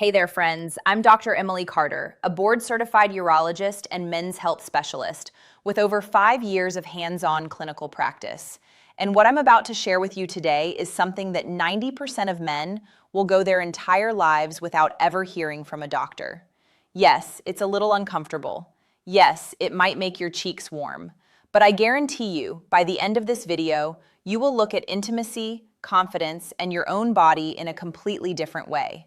Hey there, friends. I'm Dr. Emily Carter, a board-certified urologist and men's health specialist with over 5 years of hands-on clinical practice. And what I'm about to share with you today is something that 90% of men will go their entire lives without ever hearing from a doctor. Yes, it's a little uncomfortable. Yes, it might make your cheeks warm. But I guarantee you, by the end of this video, you will look at intimacy, confidence, and your own body in a completely different way.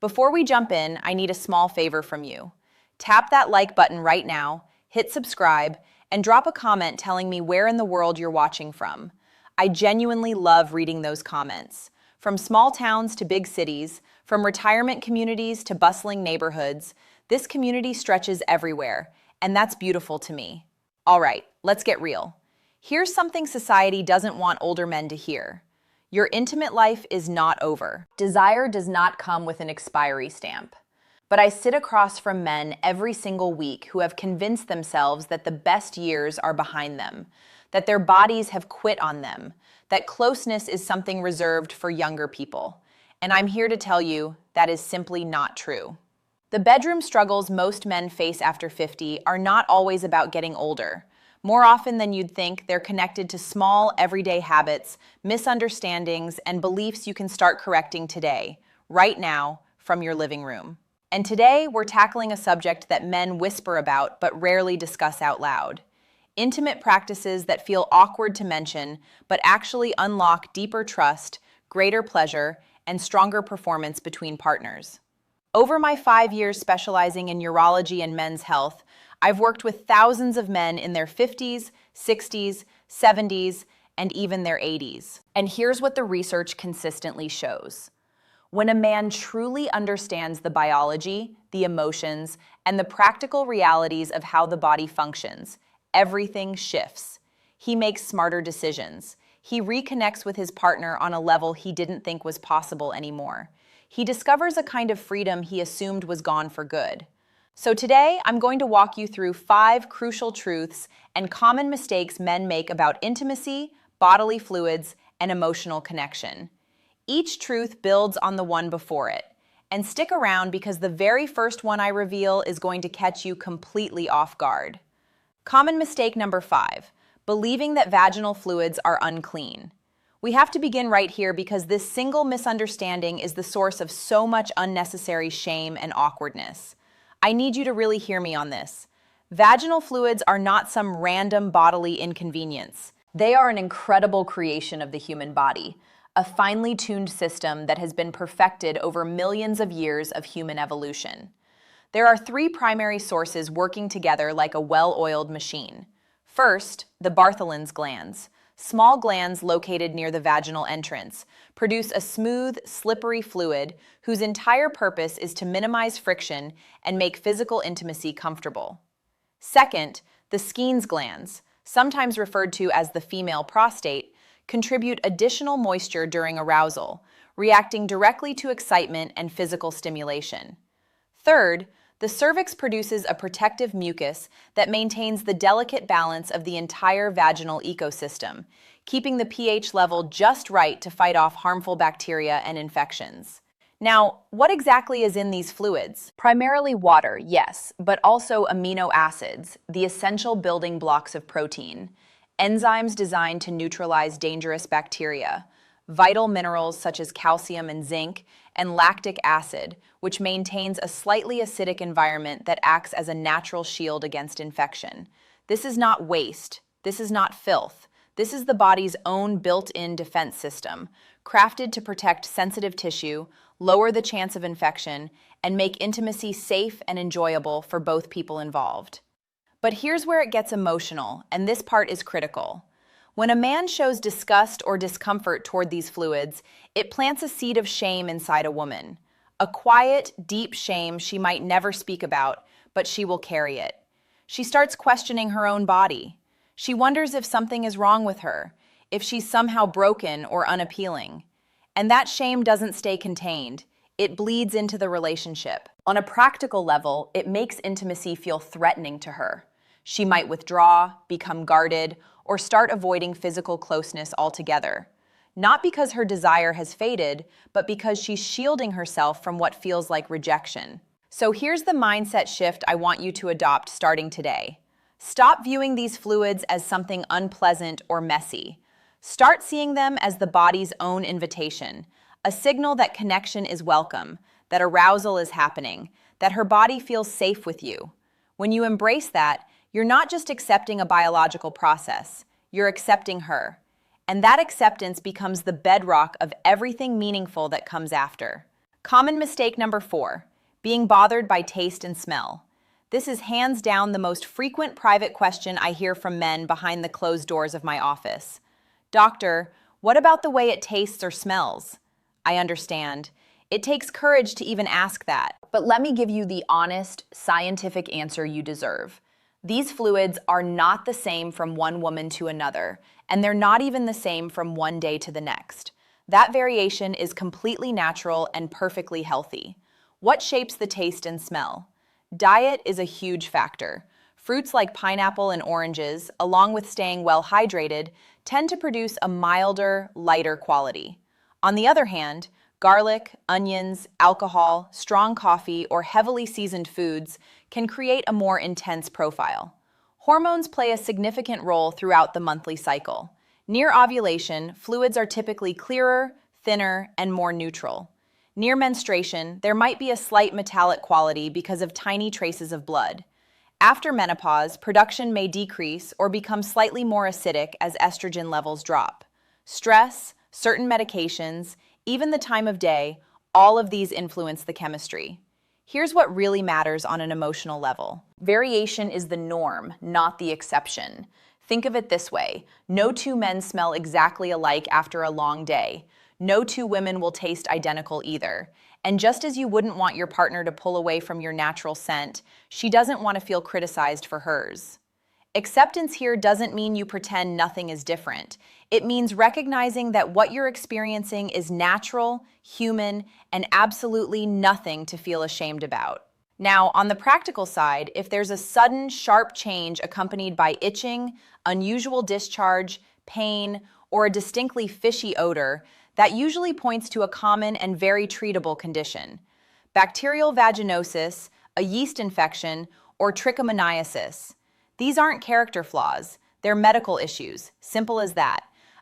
Before we jump in, I need a small favor from you. Tap that like button right now, hit subscribe, and drop a comment telling me where in the world you're watching from. I genuinely love reading those comments. From small towns to big cities, from retirement communities to bustling neighborhoods, this community stretches everywhere, and that's beautiful to me. All right, let's get real. Here's something society doesn't want older men to hear. Your intimate life is not over. Desire does not come with an expiry stamp. But I sit across from men every single week who have convinced themselves that the best years are behind them, that their bodies have quit on them, that closeness is something reserved for younger people. And I'm here to tell you that is simply not true. The bedroom struggles most men face after 50 are not always about getting older. More often than you'd think, they're connected to small, everyday habits, misunderstandings, and beliefs you can start correcting today, right now, from your living room. And today, we're tackling a subject that men whisper about but rarely discuss out loud. Intimate practices that feel awkward to mention, but actually unlock deeper trust, greater pleasure, and stronger performance between partners. Over my 5 years specializing in urology and men's health, I've worked with thousands of men in their 50s, 60s, 70s, and even their 80s. And here's what the research consistently shows. When a man truly understands the biology, the emotions, and the practical realities of how the body functions, everything shifts. He makes smarter decisions. He reconnects with his partner on a level he didn't think was possible anymore. He discovers a kind of freedom he assumed was gone for good. So today, I'm going to walk you through 5 crucial truths and common mistakes men make about intimacy, bodily fluids, and emotional connection. Each truth builds on the one before it. And stick around because the very first one I reveal is going to catch you completely off guard. Common mistake number 5, believing that vaginal fluids are unclean. We have to begin right here because this single misunderstanding is the source of so much unnecessary shame and awkwardness. I need you to really hear me on this. Vaginal fluids are not some random bodily inconvenience. They are an incredible creation of the human body, a finely tuned system that has been perfected over millions of years of human evolution. There are 3 primary sources working together like a well-oiled machine. First, the Bartholin's glands. Small glands located near the vaginal entrance produce a smooth, slippery fluid whose entire purpose is to minimize friction and make physical intimacy comfortable. Second, the Skene's glands, sometimes referred to as the female prostate, contribute additional moisture during arousal, reacting directly to excitement and physical stimulation. Third, the cervix produces a protective mucus that maintains the delicate balance of the entire vaginal ecosystem, keeping the pH level just right to fight off harmful bacteria and infections. Now, what exactly is in these fluids? Primarily water, yes, but also amino acids, the essential building blocks of protein, enzymes designed to neutralize dangerous bacteria, vital minerals such as calcium and zinc, and lactic acid, which maintains a slightly acidic environment that acts as a natural shield against infection. This is not waste. This is not filth. This is the body's own built-in defense system, crafted to protect sensitive tissue, lower the chance of infection, and make intimacy safe and enjoyable for both people involved. But here's where it gets emotional, and this part is critical. When a man shows disgust or discomfort toward these fluids, it plants a seed of shame inside a woman. A quiet, deep shame she might never speak about, but she will carry it. She starts questioning her own body. She wonders if something is wrong with her, if she's somehow broken or unappealing. And that shame doesn't stay contained. It bleeds into the relationship. On a practical level, it makes intimacy feel threatening to her. She might withdraw, become guarded, or start avoiding physical closeness altogether. not because her desire has faded, but because she's shielding herself from what feels like rejection. So here's the mindset shift I want you to adopt starting today. Stop viewing these fluids as something unpleasant or messy. Start seeing them as the body's own invitation, a signal that connection is welcome, that arousal is happening, that her body feels safe with you. When you embrace that, you're not just accepting a biological process, you're accepting her. And that acceptance becomes the bedrock of everything meaningful that comes after. Common mistake number 4, being bothered by taste and smell. This is hands down the most frequent private question I hear from men behind the closed doors of my office. Doctor, what about the way it tastes or smells? I understand. It takes courage to even ask that. But let me give you the honest, scientific answer you deserve. These fluids are not the same from one woman to another, and they're not even the same from one day to the next. That variation is completely natural and perfectly healthy. What shapes the taste and smell? Diet is a huge factor. Fruits like pineapple and oranges, along with staying well hydrated, tend to produce a milder, lighter quality. On the other hand, garlic, onions, alcohol, strong coffee, or heavily seasoned foods can create a more intense profile. Hormones play a significant role throughout the monthly cycle. Near ovulation, fluids are typically clearer, thinner, and more neutral. Near menstruation, there might be a slight metallic quality because of tiny traces of blood. After menopause, production may decrease or become slightly more acidic as estrogen levels drop. Stress, certain medications, even the time of day, all of these influence the chemistry. Here's what really matters on an emotional level. Variation is the norm, not the exception. Think of it this way: no two men smell exactly alike after a long day. No two women will taste identical either. And just as you wouldn't want your partner to pull away from your natural scent, she doesn't want to feel criticized for hers. Acceptance here doesn't mean you pretend nothing is different. It means recognizing that what you're experiencing is natural, human, and absolutely nothing to feel ashamed about. Now, on the practical side, if there's a sudden, sharp change accompanied by itching, unusual discharge, pain, or a distinctly fishy odor, that usually points to a common and very treatable condition: bacterial vaginosis, a yeast infection, or trichomoniasis. These aren't character flaws, they're medical issues, simple as that.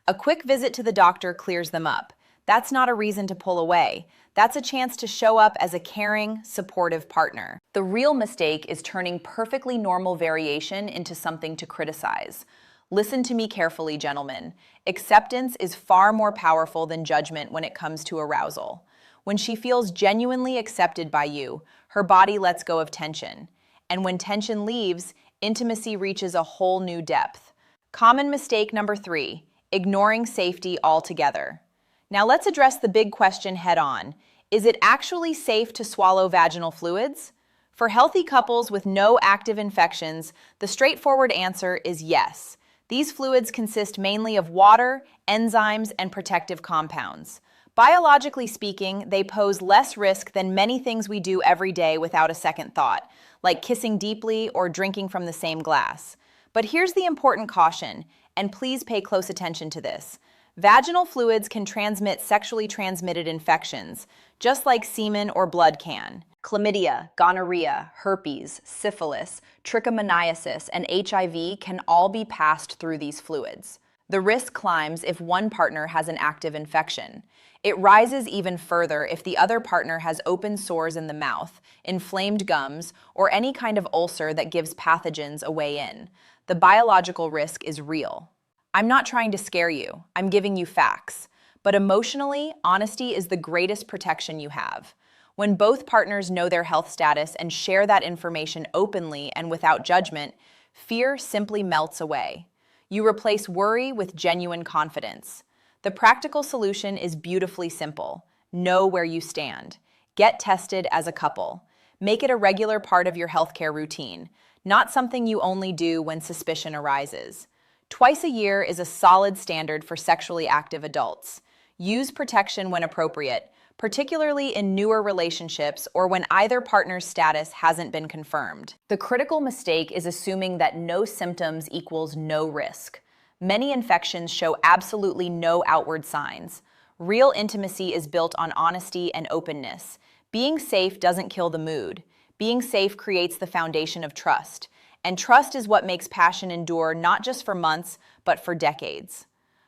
A quick visit to the doctor clears them up. That's not a reason to pull away. That's a chance to show up as a caring, supportive partner. The real mistake is turning perfectly normal variation into something to criticize. Listen to me carefully, gentlemen. Acceptance is far more powerful than judgment when it comes to arousal. When she feels genuinely accepted by you, her body lets go of tension. And when tension leaves, intimacy reaches a whole new depth. Common mistake number 3, ignoring safety altogether. Now let's address the big question head on. Is it actually safe to swallow vaginal fluids? For healthy couples with no active infections, the straightforward answer is yes. These fluids consist mainly of water, enzymes, and protective compounds. Biologically speaking, they pose less risk than many things we do every day without a second thought, like kissing deeply or drinking from the same glass. But here's the important caution, and please pay close attention to this. Vaginal fluids can transmit sexually transmitted infections, just like semen or blood can. Chlamydia, gonorrhea, herpes, syphilis, trichomoniasis, and HIV can all be passed through these fluids. The risk climbs if one partner has an active infection. It rises even further if the other partner has open sores in the mouth, inflamed gums, or any kind of ulcer that gives pathogens a way in. The biological risk is real. I'm not trying to scare you, I'm giving you facts. But emotionally, honesty is the greatest protection you have. When both partners know their health status and share that information openly and without judgment, fear simply melts away. You replace worry with genuine confidence. The practical solution is beautifully simple. Know where you stand. Get tested as a couple. Make it a regular part of your healthcare routine, not something you only do when suspicion arises. Twice a year is a solid standard for sexually active adults. Use protection when appropriate, particularly in newer relationships or when either partner's status hasn't been confirmed. The critical mistake is assuming that no symptoms equals no risk. Many infections show absolutely no outward signs. Real intimacy is built on honesty and openness. Being safe doesn't kill the mood. Being safe creates the foundation of trust. And trust is what makes passion endure not just for months, but for decades.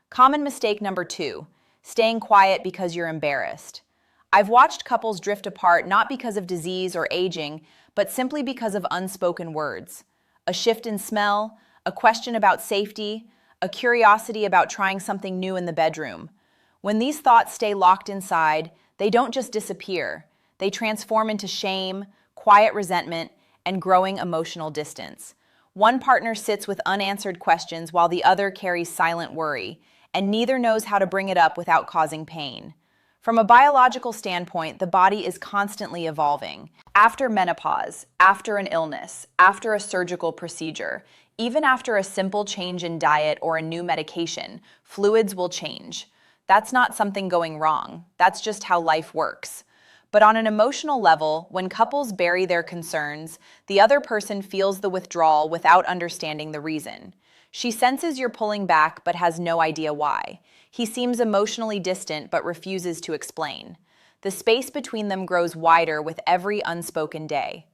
Common mistake number 2, staying quiet because you're embarrassed. I've watched couples drift apart not because of disease or aging, but simply because of unspoken words. A shift in smell, a question about safety, a curiosity about trying something new in the bedroom. When these thoughts stay locked inside, they don't just disappear. They transform into shame, quiet resentment, and growing emotional distance. One partner sits with unanswered questions while the other carries silent worry, and neither knows how to bring it up without causing pain. From a biological standpoint, the body is constantly evolving. After menopause, after an illness, after a surgical procedure, even after a simple change in diet or a new medication, fluids will change. That's not something going wrong. That's just how life works. But on an emotional level, when couples bury their concerns, the other person feels the withdrawal without understanding the reason. She senses you're pulling back but has no idea why. He seems emotionally distant but refuses to explain. The space between them grows wider with every unspoken day.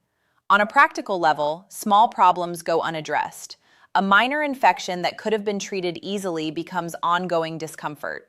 On a practical level, small problems go unaddressed. A minor infection that could have been treated easily becomes ongoing discomfort.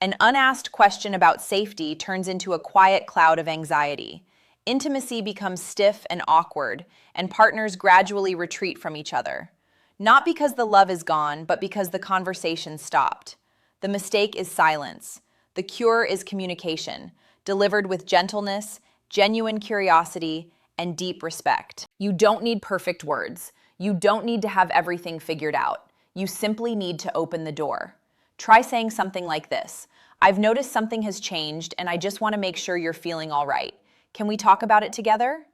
An unasked question about safety turns into a quiet cloud of anxiety. Intimacy becomes stiff and awkward, and partners gradually retreat from each other. Not because the love is gone, but because the conversation stopped. The mistake is silence. The cure is communication, delivered with gentleness, genuine curiosity, and deep respect. You don't need perfect words. You don't need to have everything figured out. You simply need to open the door. Try saying something like this: "I've noticed something has changed, and I just want to make sure you're feeling all right. Can we talk about it together?"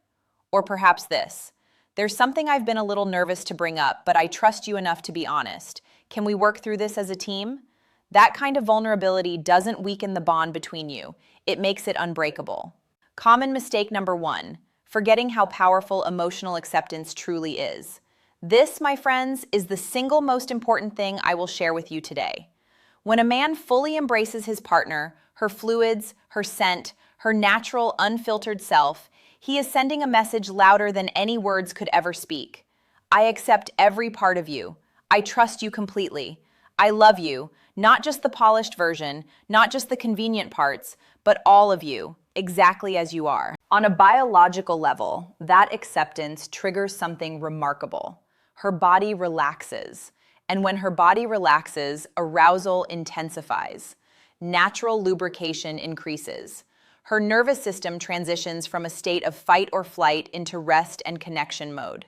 Or perhaps this: "There's something I've been a little nervous to bring up, but I trust you enough to be honest. Can we work through this as a team?" That kind of vulnerability doesn't weaken the bond between you. It makes it unbreakable. Common mistake number 1, forgetting how powerful emotional acceptance truly is. This, my friends, is the single most important thing I will share with you today. When a man fully embraces his partner, her fluids, her scent, her natural, unfiltered self, he is sending a message louder than any words could ever speak. I accept every part of you. I trust you completely. I love you, not just the polished version, not just the convenient parts, but all of you, exactly as you are. On a biological level, that acceptance triggers something remarkable. Her body relaxes. And when her body relaxes, arousal intensifies. Natural lubrication increases. Her nervous system transitions from a state of fight or flight into rest and connection mode.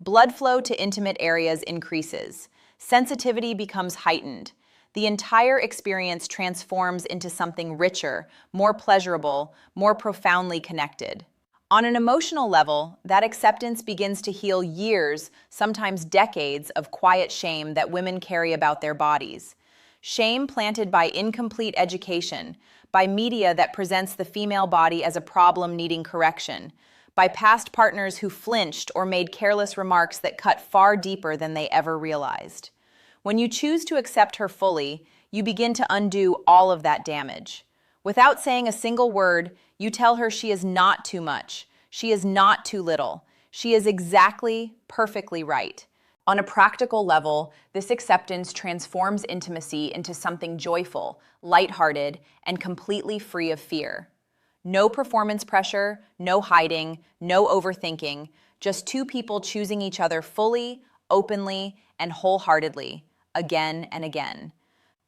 Blood flow to intimate areas increases. Sensitivity becomes heightened. The entire experience transforms into something richer, more pleasurable, more profoundly connected. On an emotional level, that acceptance begins to heal years, sometimes decades, of quiet shame that women carry about their bodies. Shame planted by incomplete education, by media that presents the female body as a problem needing correction, by past partners who flinched or made careless remarks that cut far deeper than they ever realized. When you choose to accept her fully, you begin to undo all of that damage. Without saying a single word, you tell her she is not too much. She is not too little. She is exactly, perfectly right. On a practical level, this acceptance transforms intimacy into something joyful, lighthearted, and completely free of fear. No performance pressure, no hiding, no overthinking, just two people choosing each other fully, openly, and wholeheartedly, again and again.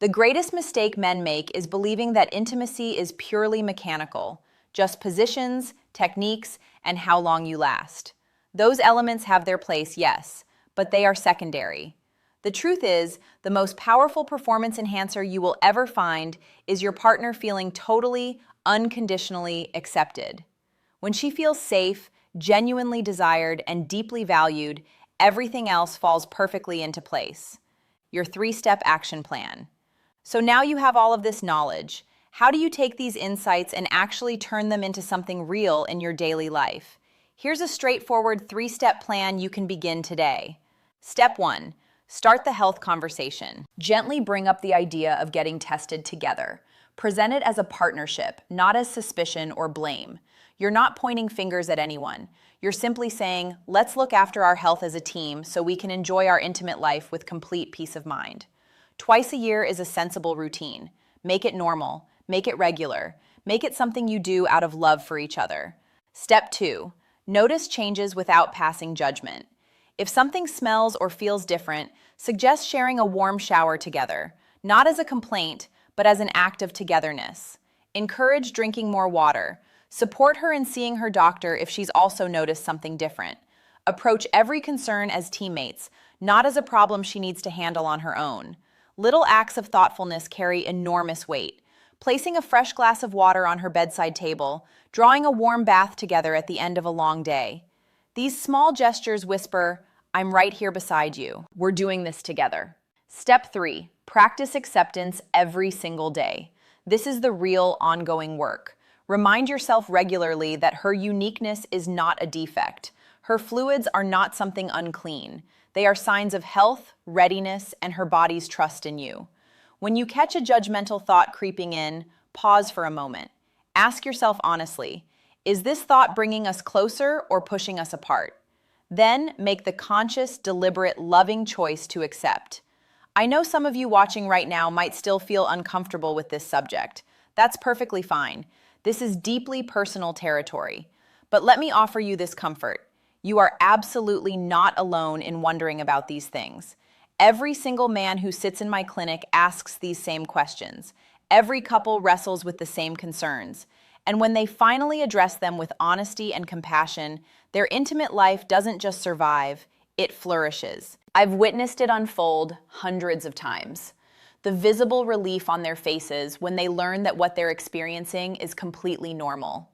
The greatest mistake men make is believing that intimacy is purely mechanical, just positions, techniques, and how long you last. Those elements have their place, yes, but they are secondary. The truth is, the most powerful performance enhancer you will ever find is your partner feeling totally, unconditionally accepted. When she feels safe, genuinely desired, and deeply valued, everything else falls perfectly into place. Your 3-step action plan. So now you have all of this knowledge. How do you take these insights and actually turn them into something real in your daily life? Here's a straightforward 3-step plan you can begin today. Step 1. Start the health conversation. Gently bring up the idea of getting tested together. Present it as a partnership, not as suspicion or blame. You're not pointing fingers at anyone. You're simply saying, let's look after our health as a team so we can enjoy our intimate life with complete peace of mind. Twice a year is a sensible routine. Make it normal. Make it regular. Make it something you do out of love for each other. Step 2. Notice changes without passing judgment. If something smells or feels different, suggest sharing a warm shower together, not as a complaint, but as an act of togetherness. Encourage drinking more water. Support her in seeing her doctor if she's also noticed something different. Approach every concern as teammates, not as a problem she needs to handle on her own. Little acts of thoughtfulness carry enormous weight. Placing a fresh glass of water on her bedside table, drawing a warm bath together at the end of a long day. These small gestures whisper, I'm right here beside you. We're doing this together. Step 3. Practice acceptance every single day. This is the real ongoing work. Remind yourself regularly that her uniqueness is not a defect. Her fluids are not something unclean. They are signs of health, readiness, and her body's trust in you. When you catch a judgmental thought creeping in, pause for a moment. Ask yourself honestly, is this thought bringing us closer or pushing us apart? Then make the conscious, deliberate, loving choice to accept. I know some of you watching right now might still feel uncomfortable with this subject. That's perfectly fine. This is deeply personal territory. But let me offer you this comfort. You are absolutely not alone in wondering about these things. Every single man who sits in my clinic asks these same questions. Every couple wrestles with the same concerns. And when they finally address them with honesty and compassion, their intimate life doesn't just survive, it flourishes. I've witnessed it unfold hundreds of times. The visible relief on their faces when they learn that what they're experiencing is completely normal.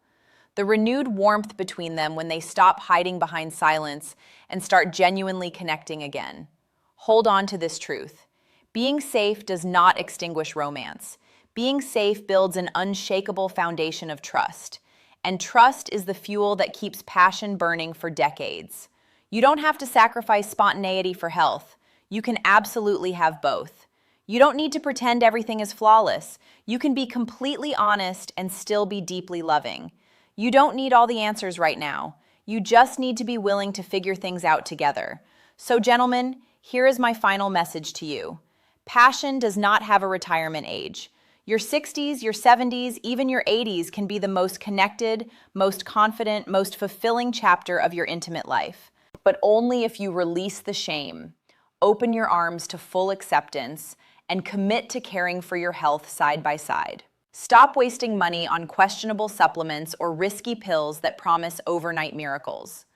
The renewed warmth between them when they stop hiding behind silence and start genuinely connecting again. Hold on to this truth. Being safe does not extinguish romance. Being safe builds an unshakable foundation of trust. And trust is the fuel that keeps passion burning for decades. You don't have to sacrifice spontaneity for health. You can absolutely have both. You don't need to pretend everything is flawless. You can be completely honest and still be deeply loving. You don't need all the answers right now. You just need to be willing to figure things out together. So, gentlemen, here is my final message to you. Passion does not have a retirement age. Your 60s, your 70s, even your 80s can be the most connected, most confident, most fulfilling chapter of your intimate life. But only if you release the shame, open your arms to full acceptance, and commit to caring for your health side by side. Stop wasting money on questionable supplements or risky pills that promise overnight miracles.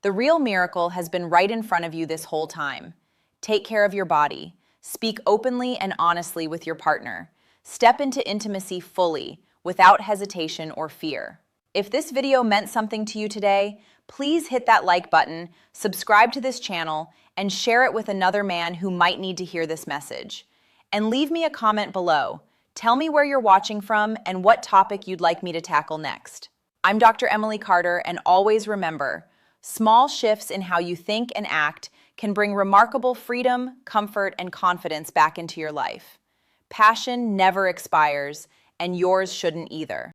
The real miracle has been right in front of you this whole time. Take care of your body. Speak openly and honestly with your partner. Step into intimacy fully, without hesitation or fear. If this video meant something to you today, please hit that like button, subscribe to this channel, and share it with another man who might need to hear this message. And leave me a comment below. Tell me where you're watching from and what topic you'd like me to tackle next. I'm Dr. Emily Carter, and always remember, small shifts in how you think and act can bring remarkable freedom, comfort, and confidence back into your life. Passion never expires, and yours shouldn't either.